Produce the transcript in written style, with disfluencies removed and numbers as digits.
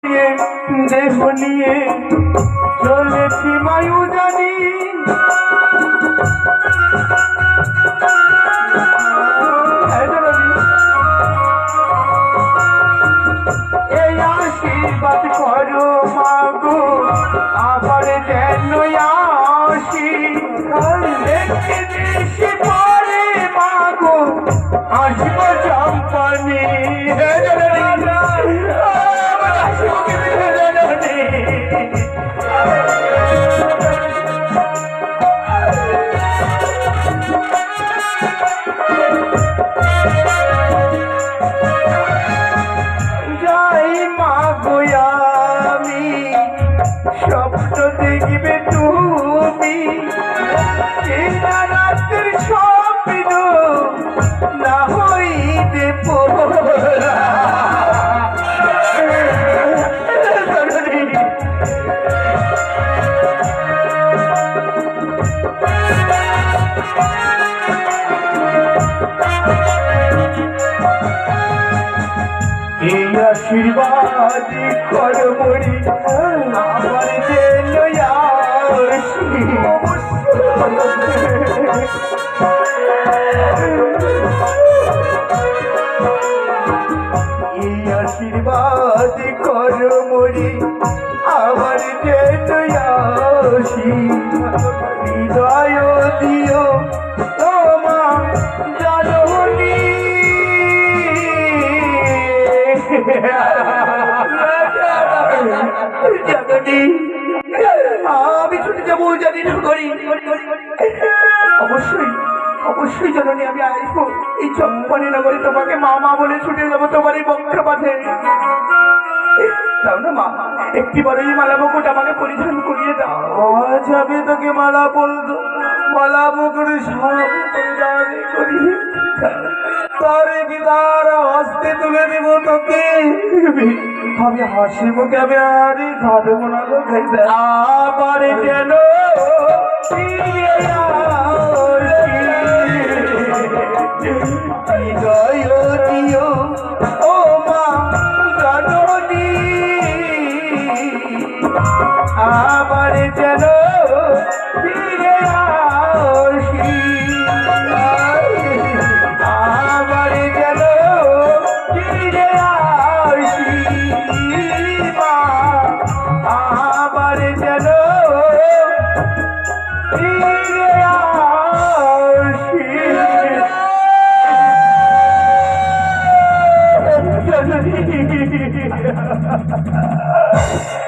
দেহ নিয়ে চলেছি মায়ু জানি এই আশীর্বাদ করো মাগো আবার যেন আসি দেখে দেশে পরে মাগো আসব চম্পানি যাই মাগো আমি স্বপ্ন দেখবে তুমি রাতের স্বপ্ন না হইতে পোরা এই আশীর্বাদ করমরি আমার যেন আসি এই আশীর্বাদ করমরি আমার যেন আসি হৃদয় দিও তোমা জাননি আমি ছুটে যাবো জানি না করি অবশ্যই অবশ্যই জননী আমি আসবো এই চম্পানি নগরে তোমাকে মা মা বলে ছুটে যাবো তোমার এই বক্ষের পাশে দাও না মা একটি বড় এই মালা মুকুট আমাকে পরিধান করিয়ে দাও আজ আমি তোকে মালা বলতো মালা মুকুট সব পরিধান করি তারে বিদার হস্তে তুলে দেব তোকে আমি হাসি মুখে আমি আরে খাবে না গো খাইতে আবার যেন হৃদয় দিও ও মা জননী আবার যেন ফিরে আসি আবার যেন ফিরে আসি মা আবার যেন ফিরে আসি